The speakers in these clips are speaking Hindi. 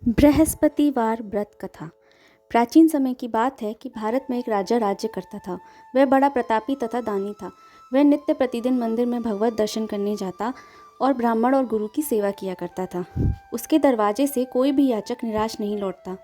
बृहस्पतिवार व्रत कथा। प्राचीन समय की बात है कि भारत में एक राजा राज्य करता था। वह बड़ा प्रतापी तथा दानी था। वह नित्य प्रतिदिन मंदिर में भगवत दर्शन करने जाता और ब्राह्मण और गुरु की सेवा किया करता था। उसके दरवाजे से कोई भी याचक निराश नहीं लौटता।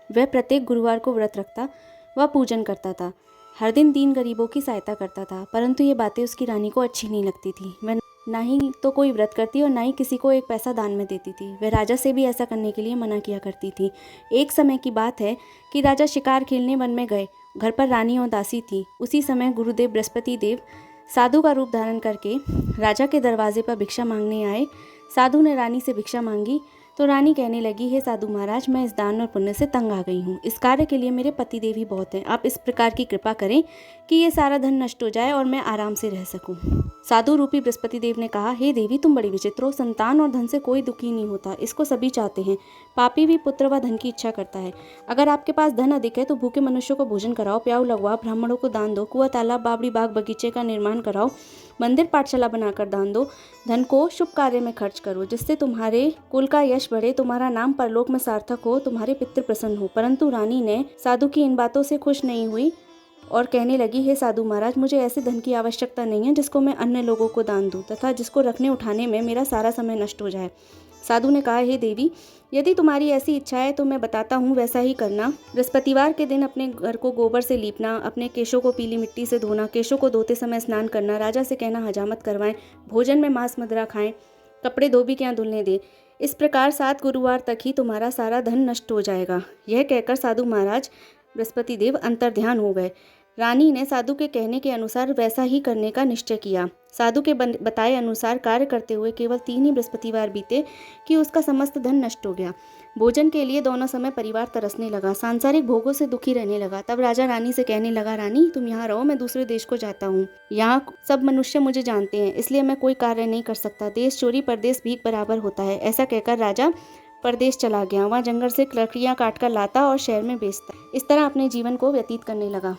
वह प्रत्येक गुरुवार को व्रत रखता व पूजन करता था। हर दिन 3 गरीबों की सहायता करता था, परंतु ये बातें उसकी रानी को अच्छी नहीं लगती थी। वह ना ही तो कोई व्रत करती और ना ही किसी को एक पैसा दान में देती थी। वह राजा से भी ऐसा करने के लिए मना किया करती थी। एक समय की बात है कि राजा शिकार खेलने वन में गए। घर पर रानी और दासी थी। उसी समय गुरुदेव बृहस्पति देव साधु का रूप धारण करके राजा के दरवाजे पर भिक्षा मांगने आए। साधु ने रानी से भिक्षा मांगी तो रानी कहने लगी, हे साधु महाराज, मैं इस दान और पुण्य से तंग आ गई हूँ। इस कार्य के लिए मेरे पतिदेव ही बहुत हैं। आप इस प्रकार की कृपा करें कि ये सारा धन नष्ट हो जाए और मैं आराम से रह सकूं। साधु रूपी बृहस्पति देव ने कहा, हे देवी, तुम बड़ी विचित्र हो। संतान और धन से कोई दुखी नहीं होता, इसको सभी चाहते हैं। पापी भी पुत्र व धन की इच्छा करता है। अगर आपके पास धन अधिक है तो भूखे मनुष्यों को भोजन कराओ, प्याऊ लगवाओ, ब्राह्मणों को दान दो, कुआं तालाब बावड़ी बाग बगीचे का निर्माण कराओ, मंदिर पाठशाला बनाकर दान दो। धन को शुभ कार्य में खर्च करो, जिससे तुम्हारे कुल का यश बढ़े, तुम्हारा नाम परलोक में सार्थक हो, तुम्हारे पितृ प्रसन्न हो। परंतु रानी ने साधु की इन बातों से खुश नहीं हुई और कहने लगी, हे साधु महाराज, मुझे ऐसे धन की आवश्यकता नहीं है जिसको मैं अन्य लोगों को दान दूं तथा जिसको रखने उठाने में मेरा सारा समय नष्ट हो जाए। साधु ने कहा, हे देवी, यदि तुम्हारी ऐसी इच्छा है तो मैं बताता हूँ, वैसा ही करना। बृहस्पतिवार के दिन अपने घर को गोबर से लीपना, अपने केशों को पीली मिट्टी से धोना, केशों को धोते समय स्नान करना, राजा से कहना हजामत करवाएं, भोजन में मांस मदिरा खाएं, कपड़े धोबी के यहाँ धुलने दें। इस प्रकार 7 गुरुवार तक ही तुम्हारा सारा धन नष्ट हो जाएगा। यह कहकर साधु महाराज बृहस्पति देव अंतर्ध्यान हो गए। रानी ने साधु के कहने के अनुसार वैसा ही करने का निश्चय किया। साधु के बताए अनुसार कार्य करते हुए केवल 3 ही बृहस्पतिवार बीते कि उसका समस्त धन नष्ट हो गया। भोजन के लिए दोनों समय परिवार तरसने लगा, सांसारिक भोगों से दुखी रहने लगा। तब राजा रानी से कहने लगा, रानी, तुम यहाँ रहो, मैं दूसरे देश को जाता हूँ। यहाँ सब मनुष्य मुझे जानते हैं, इसलिए मैं कोई कार्य नहीं कर सकता। देश चोरी परदेश भीख बराबर होता है। ऐसा कहकर राजा परदेश चला गया। वहाँ जंगल से लकड़ियाँ काट कर लाता और शहर में बेचता। इस तरह अपने जीवन को व्यतीत करने लगा।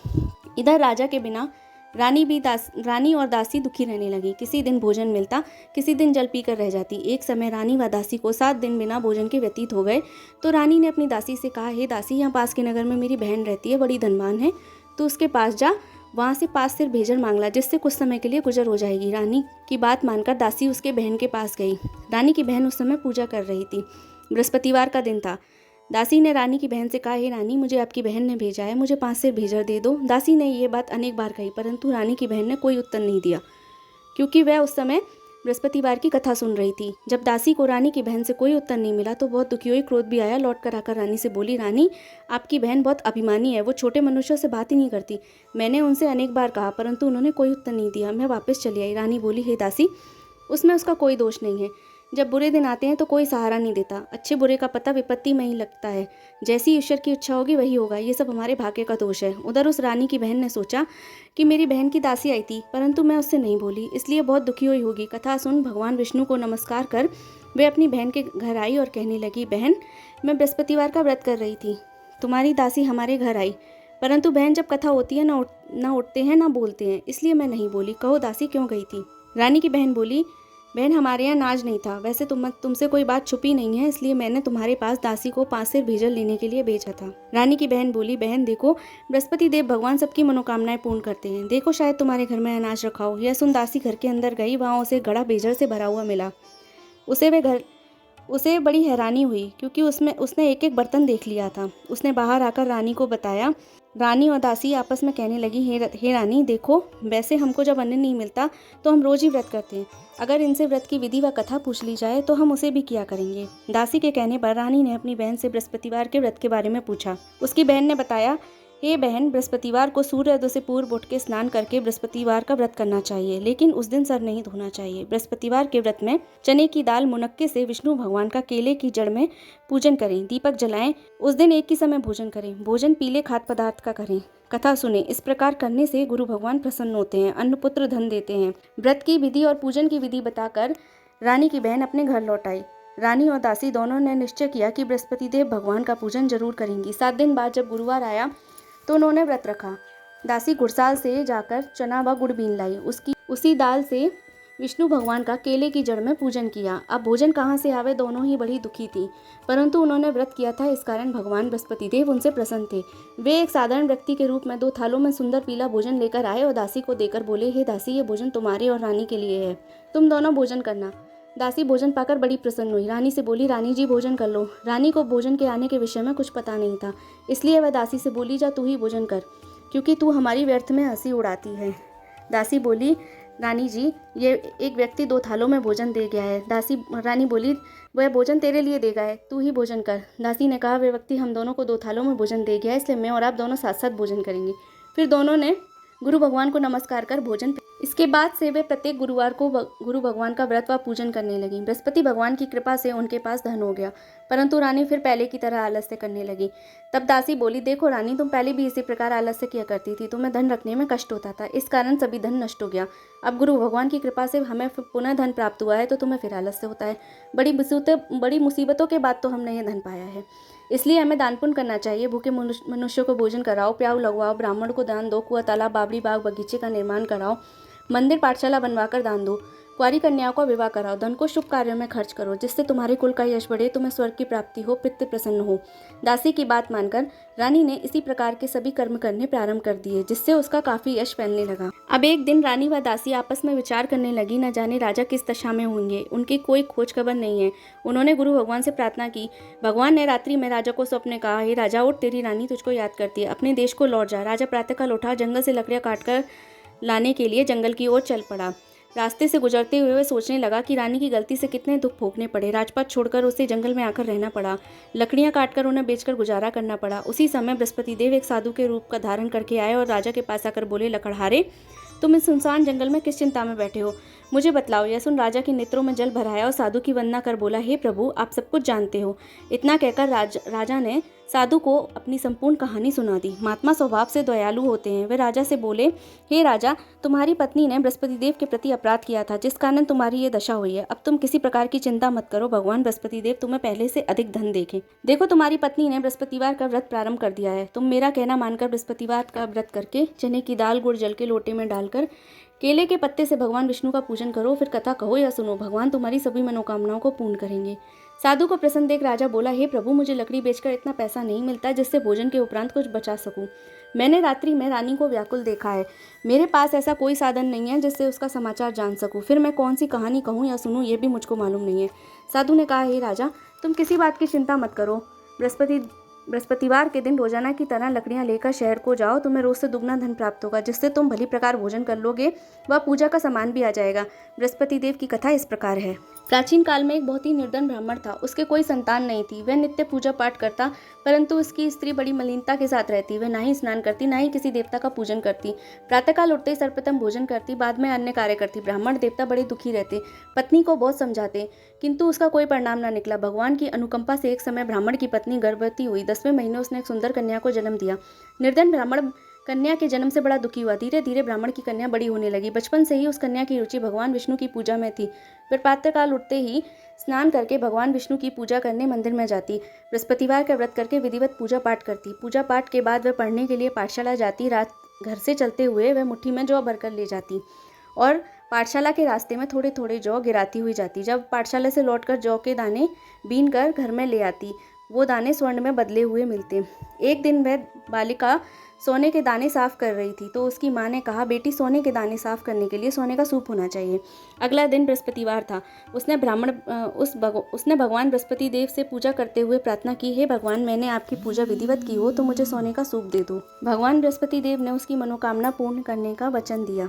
इधर राजा के बिना रानी और दासी दुखी रहने लगी। किसी दिन भोजन मिलता, किसी दिन जल पीकर रह जाती। एक समय रानी व दासी को 7 दिन बिना भोजन के व्यतीत हो गए तो रानी ने अपनी दासी से कहा, हे दासी, यहाँ पास के नगर में मेरी बहन रहती है, बड़ी धनवान है, तो उसके पास जा, वहाँ से 5 सिर भेजर मांग ला, जिससे कुछ समय के लिए गुजर हो जाएगी। रानी की बात मानकर दासी उसके बहन के पास गई। रानी की बहन उस समय पूजा कर रही थी। बृहस्पतिवार का दिन था। दासी ने रानी की बहन से कहा, हे रानी, मुझे आपकी बहन ने भेजा है, मुझे 5 सिर भेजर दे दो। दासी ने ये बात अनेक बार कही, परंतु रानी की बहन ने कोई उत्तर नहीं दिया, क्योंकि वह उस समय बृहस्पतिवार की कथा सुन रही थी। जब दासी को रानी की बहन से कोई उत्तर नहीं मिला तो बहुत दुखी हुई, क्रोध भी आया। लौट कर आकर रानी से बोली, रानी, आपकी बहन बहुत अभिमानी है, वो छोटे मनुष्यों से बात ही नहीं करती। मैंने उनसे अनेक बार कहा, परंतु उन्होंने कोई उत्तर नहीं दिया। मैं वापस चली आई। रानी बोली, हे दासी, उसमें उसका कोई दोष नहीं है। जब बुरे दिन आते हैं तो कोई सहारा नहीं देता। अच्छे बुरे का पता विपत्ति में ही लगता है। जैसी ईश्वर की इच्छा होगी वही होगा। ये सब हमारे भाग्य का दोष है। उधर उस रानी की बहन ने सोचा कि मेरी बहन की दासी आई थी, परंतु मैं उससे नहीं बोली, इसलिए बहुत दुखी हुई होगी। कथा सुन भगवान विष्णु को नमस्कार कर वे अपनी बहन के घर आई और कहने लगी, बहन, मैं बृहस्पतिवार का व्रत कर रही थी, तुम्हारी दासी हमारे घर आई, परंतु बहन, जब कथा होती है ना उठते हैं ना बोलते हैं, इसलिए मैं नहीं बोली। कहो दासी, क्यों गई थी? रानी की बहन बोली, बहन, हमारे यहाँ नाज नहीं था। वैसे तुमसे कोई बात छुपी नहीं है, इसलिए मैंने तुम्हारे पास दासी को 5 सिर भेजर लेने के लिए भेजा था। रानी की बहन बोली, बहन देखो, बृहस्पति देव भगवान सबकी मनोकामनाएं पूर्ण करते हैं। देखो, शायद तुम्हारे घर में अनाज रखा हो। यह सुन दासी घर के अंदर गई। वहाँ उसे घड़ा भेजर से भरा हुआ मिला। उसे बड़ी हैरानी हुई, क्योंकि उसने एक एक बर्तन देख लिया था। उसने बाहर आकर रानी को बताया। रानी और दासी आपस में कहने लगी, हे रानी, देखो, वैसे हमको जब अन्न नहीं मिलता तो हम रोज ही व्रत करते हैं। अगर इनसे व्रत की विधि व कथा पूछ ली जाए तो हम उसे भी किया करेंगे। दासी के कहने पर रानी ने अपनी बहन से बृहस्पतिवार के व्रत के बारे में पूछा। उसकी बहन ने बताया, हे बहन, बृहस्पतिवार को सूर्योदय से पूर्व उठ के स्नान करके बृहस्पतिवार का व्रत करना चाहिए, लेकिन उस दिन सर नहीं धोना चाहिए। बृहस्पतिवार के व्रत में चने की दाल मुनक्के से विष्णु भगवान का केले की जड़ में पूजन करें, दीपक जलाएं। उस दिन एक ही समय भोजन करें। भोजन पीले खाद्य पदार्थ का करें। कथा सुने। इस प्रकार करने से गुरु भगवान प्रसन्न होते हैं, अन्न पुत्र धन देते हैं। व्रत की विधि और पूजन की विधि बताकर रानी की बहन अपने घर लौट आई। रानी और दासी दोनों ने निश्चय किया कि बृहस्पति देव भगवान का पूजन जरूर करेंगी। 7 दिन बाद जब गुरुवार आया तो उन्होंने व्रत रखा। दासी गुड़साल से जाकर चना व गुड़ बीन लाई। उसी दाल से विष्णु भगवान का केले की जड़ में पूजन किया। अब भोजन कहाँ से आवे, दोनों ही बड़ी दुखी थी, परंतु उन्होंने व्रत किया था, इस कारण भगवान बृहस्पति देव उनसे प्रसन्न थे। वे एक साधारण व्यक्ति के रूप में 2 थालों में सुंदर पीला भोजन लेकर आए और दासी को देकर बोले, हे दासी, ये भोजन तुम्हारे और रानी के लिए है, तुम दोनों भोजन करना। दासी भोजन पाकर बड़ी प्रसन्न हुई। रानी से बोली, रानी जी भोजन कर लो। रानी को भोजन के आने के विषय में कुछ पता नहीं था, इसलिए वह दासी से बोली, जा तू ही भोजन कर, क्योंकि तू हमारी व्यर्थ में हंसी उड़ाती है। दासी बोली, रानी जी, ये एक व्यक्ति 2 थालों में भोजन दे गया है। रानी बोली, वह भोजन तेरे लिए दे गया है, तू ही भोजन कर। दासी ने कहा, वह व्यक्ति हम दोनों को 2 थालों में भोजन दे गया है, इसलिए मैं और आप दोनों साथ साथ भोजन करेंगे। फिर दोनों ने गुरु भगवान को नमस्कार कर भोजन। इसके बाद से वे प्रत्येक गुरुवार को गुरु भगवान का व्रत व पूजन करने लगी। बृहस्पति भगवान की कृपा से उनके पास धन हो गया, परंतु रानी फिर पहले की तरह आलस्य करने लगी। तब दासी बोली, देखो रानी, तुम पहले भी इसी प्रकार आलस्य किया करती थी, तुम्हें धन रखने में कष्ट होता था, इस कारण सभी धन नष्ट हो गया। अब गुरु भगवान की कृपा से हमें पुनः धन प्राप्त हुआ है, तो तुम्हें फिर आलस्य होता है। बड़ी मुसीबतों के बाद तो हमने ये धन पाया है, इसलिए हमें दान पुण्य करना चाहिए। भूखे मनुष्यों को भोजन कराओ, प्याऊ लगवाओ, ब्राह्मण को दान दो, कुआं, तालाब, बावड़ी, बाग, बगीचे का निर्माण कराओ, मंदिर, पाठशाला बनवाकर दान दो, कुंवारी कन्याओं का विवाह कराओ, धन को शुभ कार्यों में खर्च करो, जिससे तुम्हारे कुल का यश बढ़े, तुम्हें स्वर्ग की प्राप्ति हो, पितृ प्रसन्न हो। दासी की बात मानकर रानी ने इसी प्रकार के सभी कर्म करने प्रारंभ कर दिए, जिससे उसका काफी यश फैलने लगा। अब एक दिन रानी व दासी आपस में विचार करने लगी, न जाने राजा किस दशा में होंगे, उनकी कोई खोज खबर नहीं है। उन्होंने गुरु भगवान से प्रार्थना की। भगवान ने रात्रि में राजा को स्वप्न कहा, हे राजा, उठ, तेरी रानी तुझको याद करती है, अपने देश को लौट जा। राजा प्रातःकाल उठा, जंगल से लकड़ियां काटकर लाने के लिए जंगल की ओर चल पड़ा। रास्ते से गुजरते हुए वह सोचने लगा कि रानी की गलती से कितने दुख भोगने पड़े। राजपाट छोड़कर उसे जंगल में आकर रहना पड़ा, लकड़ियां काटकर उन्हें बेचकर गुजारा करना पड़ा। उसी समय बृहस्पति देव एक साधु के रूप का धारण करके आए और राजा के पास आकर बोले, लकड़हारे, तुम इस सुनसान जंगल में किस चिंता में बैठे हो, मुझे बतलाओ। यह सुन राजा के नेत्रों में जल भराया और साधु की वंदना कर बोला, हे प्रभु, आप सब कुछ जानते हो। इतना कहकर राजा ने साधु को अपनी संपूर्ण कहानी सुना दी। महात्मा स्वभाव से दयालु होते हैं। वे राजा से बोले, हे राजा, तुम्हारी पत्नी ने बृहस्पति देव के प्रति अपराध किया था, जिस कारण तुम्हारी ये दशा हुई है। अब तुम किसी प्रकार की चिंता मत करो, भगवान बृहस्पति देव तुम्हें पहले से अधिक धन देखें। देखो, तुम्हारी पत्नी ने बृहस्पतिवार का व्रत प्रारंभ कर दिया है। तुम मेरा कहना मानकर बृहस्पतिवार का व्रत करके चने की दाल, गुड़ जल के लोटे में डालकर केले के पत्ते से भगवान विष्णु का पूजन करो, फिर कथा कहो या सुनो, भगवान तुम्हारी सभी मनोकामनाओं को पूर्ण करेंगे। साधु को प्रसन्न देख राजा बोला, हे प्रभु, मुझे लकड़ी बेचकर इतना पैसा नहीं मिलता जिससे भोजन के उपरांत कुछ बचा सकूं। मैंने रात्रि में रानी को व्याकुल देखा है, मेरे पास ऐसा कोई साधन नहीं है जिससे उसका समाचार जान सकूं। फिर मैं कौन सी कहानी कहूं या सुनूं, ये भी मुझको मालूम नहीं है। साधु ने कहा, हे राजा, तुम किसी बात की चिंता मत करो। बृहस्पतिवार के दिन रोजाना की तरह लकड़ियां लेकर शहर को जाओ, तुम्हें रोज से दुगना धन प्राप्त होगा, जिससे तुम भली प्रकार भोजन कर लोगे व पूजा का सामान भी आ जाएगा। बृहस्पति देव की कथा इस प्रकार है। प्राचीन काल में एक बहुत ही निर्धन ब्राह्मण था। उसके कोई संतान नहीं थी। वह नित्य पूजा पाठ करता, परंतु उसकी स्त्री बड़ी मलिनता के साथ रहती। वह ना ही स्नान करती, ना ही किसी देवता का पूजन करती। प्रातःकाल उठते ही सर्वप्रथम भोजन करती, बाद में अन्य कार्य करती। ब्राह्मण देवता बड़े दुखी रहते, पत्नी को बहुत समझाते, किंतु उसका कोई परिणाम न निकला। भगवान की अनुकंपा से एक समय ब्राह्मण की पत्नी गर्भवती हुई। 10वें महीने उसने एक सुंदर कन्या को जन्म दिया। निर्धन ब्राह्मण कन्या के जन्म से बड़ा दुखी हुआ। धीरे धीरे ब्राह्मण की कन्या बड़ी होने लगी। बचपन से ही उस कन्या की रुचि भगवान विष्णु की पूजा में थी। फिर प्रातःकाल उठते ही स्नान करके भगवान विष्णु की पूजा करने मंदिर में जाती। बृहस्पतिवार का व्रत करके विधिवत पूजा पाठ करती। पूजा पाठ के बाद वह पढ़ने के लिए पाठशाला जाती। रात घर से चलते हुए वह मुट्ठी में जौ भरकर ले जाती और पाठशाला के रास्ते में थोड़े थोड़े जौ गिराती हुई जाती। जब पाठशाला से लौटकर जौ के दाने बीन कर घर में ले आती, वो दाने स्वर्ण में बदले हुए मिलते। एक दिन वह बालिका सोने के दाने साफ कर रही थी, तो उसकी माँ ने कहा, बेटी, सोने के दाने साफ करने के लिए सोने का सूप होना चाहिए। अगला दिन बृहस्पतिवार था। उसने भगवान बृहस्पति देव से पूजा करते हुए प्रार्थना की, हे भगवान, मैंने आपकी पूजा विधिवत की हो तो मुझे सोने का सूप दे दो। भगवान बृहस्पति देव ने उसकी मनोकामना पूर्ण करने का वचन दिया।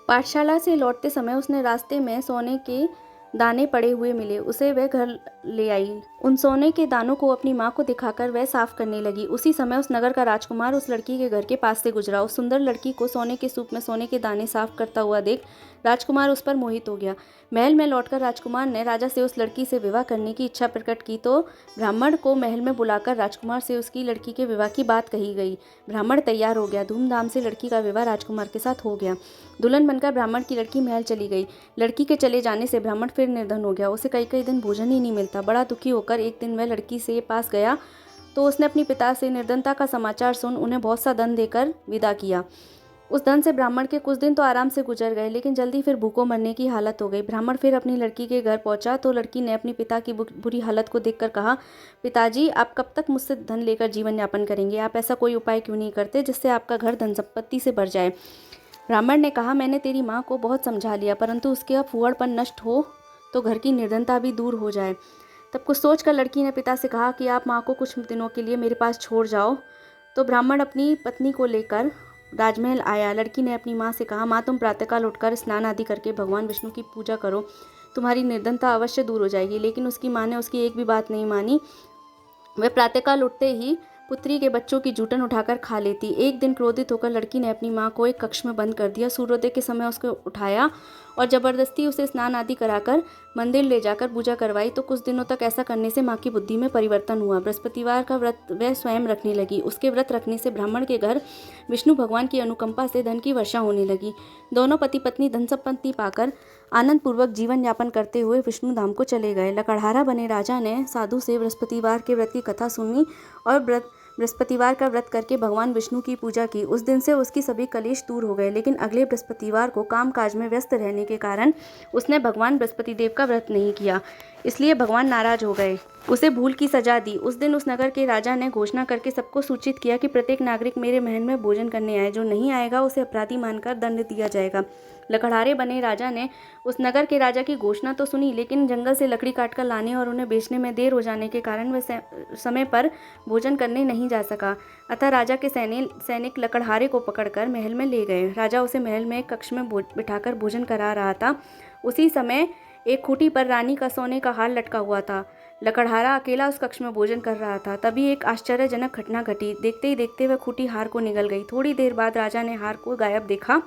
पाठशाला से लौटते समय उसने रास्ते में सोने के दाने पड़े हुए मिले। उसे वह घर ले आई। उन सोने के दानों को अपनी माँ को दिखाकर वह साफ करने लगी। उसी समय उस नगर का राजकुमार उस लड़की के घर के पास से गुजरा। उस सुंदर लड़की को सोने के सूप में सोने के दाने साफ करता हुआ देख राजकुमार उस पर मोहित हो गया। महल में लौटकर राजकुमार ने राजा से उस लड़की से विवाह करने की इच्छा प्रकट की, तो ब्राह्मण को महल में बुलाकर राजकुमार से उसकी लड़की के विवाह की बात कही गई। ब्राह्मण तैयार हो गया। धूमधाम से लड़की का विवाह राजकुमार के साथ हो गया। दुल्हन बनकर ब्राह्मण की लड़की महल चली गई। लड़की के चले जाने से ब्राह्मण फिर निर्धन हो गया। उसे कई कई दिन भोजन ही नहीं मिलता। बड़ा दुखी होकर एक दिन वह लड़की से पास गया, तो उसने अपने पिता से निर्धनता का समाचार सुन उन्हें बहुत सा धन देकर विदा किया। उस धन से ब्राह्मण के कुछ दिन तो आराम से गुजर गए, लेकिन जल्दी फिर भूखों मरने की हालत हो गई। ब्राह्मण फिर अपनी लड़की के घर पहुंचा तो लड़की ने अपने पिता की बुरी हालत को देखकर कहा, पिताजी, आप कब तक मुझसे धन लेकर जीवन यापन करेंगे? आप ऐसा कोई उपाय क्यों नहीं करते जिससे आपका घर धन संपत्ति से भर जाए? ब्राह्मण ने कहा, मैंने तेरी माँ को बहुत समझा लिया, परंतु उसके अब फूहड़पन नष्ट हो तो घर की निर्धनता भी दूर हो जाए। तब कुछ सोचकर लड़की ने पिता से कहा कि आप माँ को कुछ दिनों के लिए मेरे पास छोड़ जाओ। तो ब्राह्मण अपनी पत्नी को लेकर राजमहल आया। लड़की ने अपनी माँ से कहा, माँ, तुम प्रातःकाल उठकर स्नान आदि करके भगवान विष्णु की पूजा करो, तुम्हारी निर्धनता अवश्य दूर हो जाएगी। लेकिन उसकी माँ ने उसकी एक भी बात नहीं मानी। वह प्रातःकाल उठते ही पुत्री के बच्चों की जूठन उठाकर खा लेती। एक दिन क्रोधित होकर लड़की ने अपनी माँ को एक कक्ष में बंद कर दिया। सूर्योदय के समय उसको उठाया और जबरदस्ती उसे स्नान आदि कराकर मंदिर ले जाकर पूजा करवाई। तो कुछ दिनों तक ऐसा करने से माँ की बुद्धि में परिवर्तन हुआ। बृहस्पतिवार का व्रत वह स्वयं रखने लगी। उसके व्रत रखने से ब्राह्मण के घर विष्णु भगवान की अनुकंपा से धन की वर्षा होने लगी। दोनों पति पत्नी धन संपत्ति पाकर आनंद पूर्वक जीवन यापन करते हुए विष्णु धाम को चले गए। लकड़हारा बने राजा ने साधु से बृहस्पतिवार के व्रत की कथा सुनी और बृहस्पतिवार का व्रत करके भगवान विष्णु की पूजा की। उस दिन से उसकी सभी कलेश दूर हो गए। लेकिन अगले बृहस्पतिवार को कामकाज में व्यस्त रहने के कारण उसने भगवान बृहस्पति देव का व्रत नहीं किया, इसलिए भगवान नाराज हो गए। उसे भूल की सजा दी। उस दिन उस नगर के राजा ने घोषणा करके सबको सूचित किया कि प्रत्येक नागरिक मेरे महल में भोजन करने आए, जो नहीं आएगा उसे अपराधी मानकर दंड दिया जाएगा। लकड़हारे बने राजा ने उस नगर के राजा की घोषणा तो सुनी, लेकिन जंगल से लकड़ी काटकर लाने और उन्हें बेचने में देर हो जाने के कारण वह समय पर भोजन करने नहीं जा सका। अतः राजा के सैनिक लकड़हारे को पकड़कर महल में ले गए। राजा उसे महल में एक कक्ष में बिठाकर भोजन करा रहा था। उसी समय एक खूंटी पर रानी का सोने का हार लटका हुआ था। लकड़हारा अकेला उस कक्ष में भोजन कर रहा था। तभी एक आश्चर्यजनक घटना घटी। देखते ही देखते वह खूंटी हार को निगल गई। थोड़ी देर बाद राजा ने हार को गायब देखा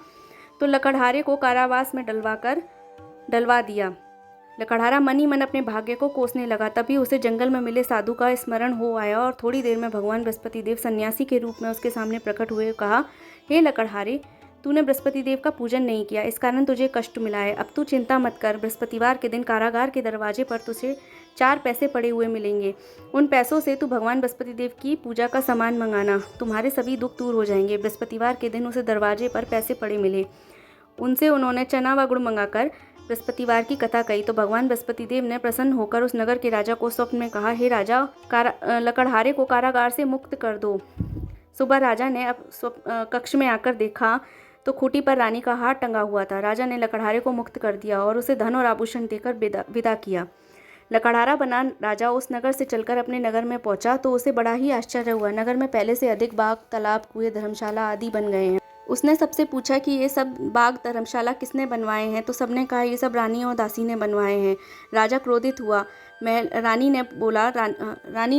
तो लकड़हारे को कारावास में डलवा दिया। लकड़हारा मन ही मन अपने भाग्य को कोसने लगा। तभी उसे जंगल में मिले साधु का स्मरण हो आया और थोड़ी देर में भगवान बृहस्पति देव सन्यासी के रूप में उसके सामने प्रकट हुए। कहा, हे लकड़हारे, तूने बृहस्पति देव का पूजन नहीं किया, इस कारण तुझे कष्ट मिला है। अब तू चिंता मत कर। बृहस्पतिवार के दिन कारागार के दरवाजे पर तुझे 4 पैसे पड़े हुए मिलेंगे। उन पैसों से तू भगवान बृहस्पति देव की पूजा का सामान मंगाना, तुम्हारे सभी दुख दूर हो जाएंगे। बृहस्पतिवार के दिन उसे दरवाजे पर पैसे पड़े मिले। उनसे उन्होंने चना व गुड़ मंगाकर बृहस्पतिवार की कथा कही। तो भगवान बृहस्पति देव ने प्रसन्न होकर उस नगर के राजा को स्वप्न में कहा, हे राजा, लकड़हारे को कारागार से मुक्त कर दो। सुबह राजा ने कक्ष में आकर देखा तो खूंटी पर रानी का हार टंगा हुआ था। राजा ने लकड़हारे को मुक्त कर दिया और उसे धन और आभूषण देकर विदा किया। लकड़हारा बना राजा उस नगर से चलकर अपने नगर में पहुंचा तो उसे बड़ा ही आश्चर्य हुआ। नगर में पहले से अधिक बाग, तालाब, कुएं, धर्मशाला आदि बन गए हैं। उसने सबसे पूछा कि ये सब बाग, धर्मशाला किसने बनवाए हैं? तो सबने कहा, ये सब रानी और दासी ने बनवाए हैं। राजा क्रोधित हुआ। रानी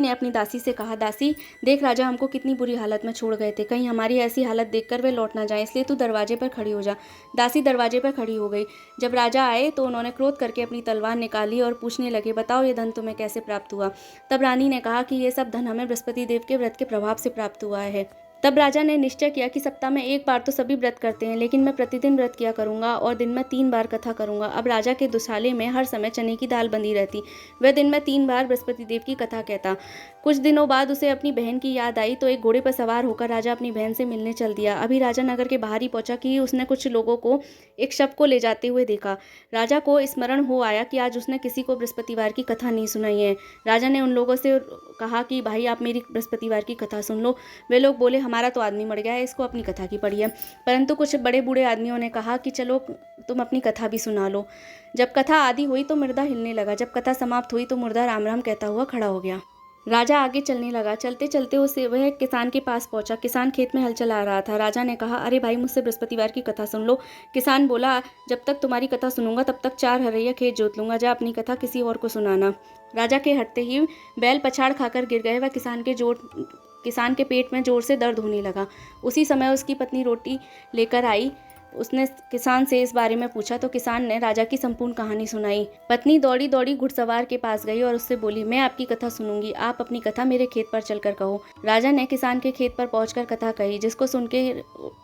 ने अपनी दासी से कहा, दासी, देख राजा हमको कितनी बुरी हालत में छोड़ गए थे, कहीं हमारी ऐसी हालत देखकर वे लौट ना जाए, इसलिए तू दरवाजे पर खड़ी हो जा। दासी दरवाजे पर खड़ी हो गई। जब राजा आए तो उन्होंने क्रोध करके अपनी तलवार निकाली और पूछने लगे, बताओ ये धन तुम्हें कैसे प्राप्त हुआ? तब रानी ने कहा कि ये सब धन हमें बृहस्पति देव के व्रत के प्रभाव से प्राप्त हुआ है। तब राजा ने निश्चय किया कि सप्ताह में 1 बार तो सभी व्रत करते हैं, लेकिन मैं प्रतिदिन व्रत किया करूंगा और दिन में 3 बार कथा करूंगा। अब राजा के दुशाले में हर समय चने की दाल बंधी रहती। वह दिन में 3 बार बृहस्पति देव की कथा कहता। कुछ दिनों बाद उसे अपनी बहन की याद आई तो एक घोड़े पर सवार होकर राजा अपनी बहन से मिलने चल दिया। अभी राजा नगर के बाहर ही पहुंचा कि उसने कुछ लोगों को एक शव को ले जाते हुए देखा। राजा को स्मरण हो आया कि आज उसने किसी को बृहस्पतिवार की कथा नहीं सुनाई है। राजा ने उन लोगों से कहा कि भाई, आप मेरी बृहस्पतिवार की कथा सुन लो। वे लोग बोले, हमारा तो आदमी मर गया है, इसको अपनी कथा की पड़ी है। परंतु कुछ बड़े बूढ़े आदमियों ने कहा कि चलो तुम अपनी कथा भी सुना लो। जब कथा आदि हुई तो मुर्दा हिलने लगा। जब कथा समाप्त हुई तो मुर्दा राम राम कहता हुआ खड़ा हो गया। राजा आगे चलने लगा। चलते चलते वह किसान के पास पहुंचा। किसान खेत में हल चला रहा था। राजा ने कहा, अरे भाई, मुझसे बृहस्पतिवार की कथा सुन लो। किसान बोला, जब तक तुम्हारी कथा सुनूंगा तब तक 4 हरैया खेत जोत लूंगा। जा अपनी कथा किसी और को सुनाना। राजा के हटते ही बैल पछाड़ खाकर गिर गए। वह किसान के पेट में जोर से दर्द होने लगा। उसी समय उसकी पत्नी रोटी लेकर आई। उसने किसान से इस बारे में पूछा तो किसान ने राजा की संपूर्ण कहानी सुनाई। पत्नी दौड़ी दौड़ी घुड़सवार के पास गई और उससे बोली, मैं आपकी कथा सुनूंगी, आप अपनी कथा मेरे खेत पर चलकर कहो। राजा ने किसान के खेत पर पहुंचकर कथा कही, जिसको सुन के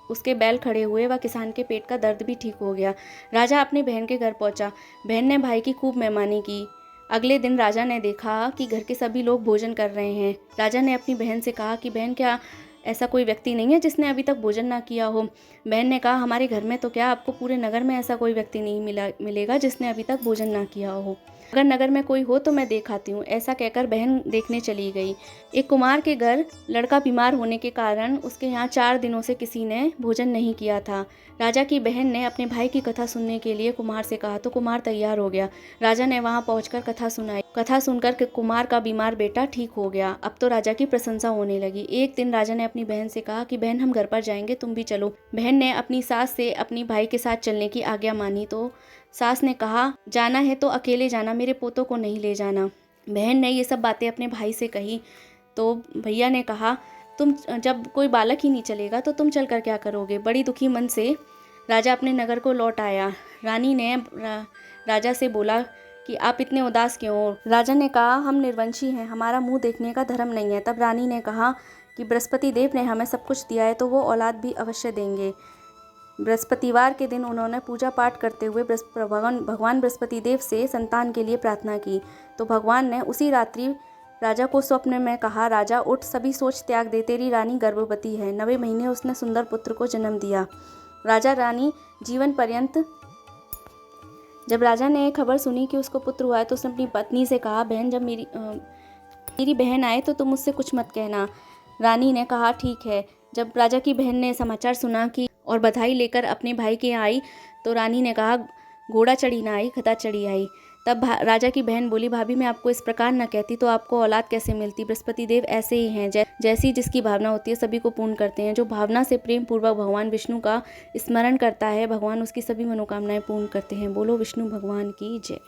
उसके बैल खड़े हुए व किसान के पेट का दर्द भी ठीक हो गया। राजा अपनी बहन के घर पहुंचा। बहन ने भाई की खूब मेहमानी की। अगले दिन राजा ने देखा कि घर के सभी लोग भोजन कर रहे हैं। राजा ने अपनी बहन से कहा कि बहन, क्या ऐसा कोई व्यक्ति नहीं है जिसने अभी तक भोजन ना किया हो। बहन ने कहा, हमारे घर में तो क्या, आपको पूरे नगर में ऐसा कोई व्यक्ति नहीं मिलेगा जिसने अभी तक भोजन ना किया हो। अगर नगर में कोई हो तो मैं देख आती हूँ। ऐसा कहकर बहन देखने चली गई। एक कुमार के घर लड़का बीमार होने के कारण उसके यहाँ 4 दिनों से किसी ने भोजन नहीं किया था। राजा की बहन ने अपने भाई की कथा सुनने के लिए कुमार से कहा तो कुमार तैयार हो गया। राजा ने वहाँ पहुंचकर कथा सुनाई। कथा सुनकर कुमार का बीमार बेटा ठीक हो गया। अब तो राजा की प्रशंसा होने लगी। एक दिन राजा ने अपनी बहन से कहा कि बहन, हम घर पर जाएंगे, तुम भी चलो। बहन ने अपनी सास से अपनी भाई के साथ चलने की आज्ञा मानी तो सास ने कहा, जाना है तो अकेले जाना, मेरे पोतों को नहीं ले जाना। बहन ने ये सब बातें अपने भाई से कही तो भैया ने कहा, तुम जब कोई बालक ही नहीं चलेगा तो तुम चलकर क्या करोगे। बड़ी दुखी मन से राजा अपने नगर को लौट आया। रानी ने राजा से बोला कि आप इतने उदास क्यों हो। राजा ने कहा, हम निर्वंशी हैं, हमारा मुंह देखने का धर्म नहीं है। तब रानी ने कहा कि बृहस्पति देव ने हमें सब कुछ दिया है तो वो औलाद भी अवश्य देंगे। बृहस्पतिवार के दिन उन्होंने पूजा पाठ करते हुए भगवान बृहस्पति देव से संतान के लिए प्रार्थना की तो भगवान ने उसी रात्रि राजा को स्वप्न में कहा, राजा उठ, सभी सोच त्याग दे, तेरी रानी गर्भवती है। 9वें महीने उसने सुंदर पुत्र को जन्म दिया। राजा रानी जीवन पर्यंत। जब राजा ने खबर सुनी कि उसको पुत्र हुआ है तो उसने अपनी पत्नी से कहा, बहन, जब मेरी बहन आए तो तुम मुझसे कुछ मत कहना। रानी ने कहा, ठीक है। जब राजा की बहन ने समाचार सुना कि और बधाई लेकर अपने भाई के यहाँ आई तो रानी ने कहा, घोड़ा चढ़ी ना आई, खता चढ़ी आई। तब राजा की बहन बोली, भाभी, मैं आपको इस प्रकार न कहती तो आपको औलाद कैसे मिलती। बृहस्पति देव ऐसे ही हैं, जैसी जिसकी भावना होती है सभी को पूर्ण करते हैं। जो भावना से प्रेम पूर्वक भगवान विष्णु का स्मरण करता है, भगवान उसकी सभी मनोकामनाएं पूर्ण करते हैं। बोलो विष्णु भगवान की जय।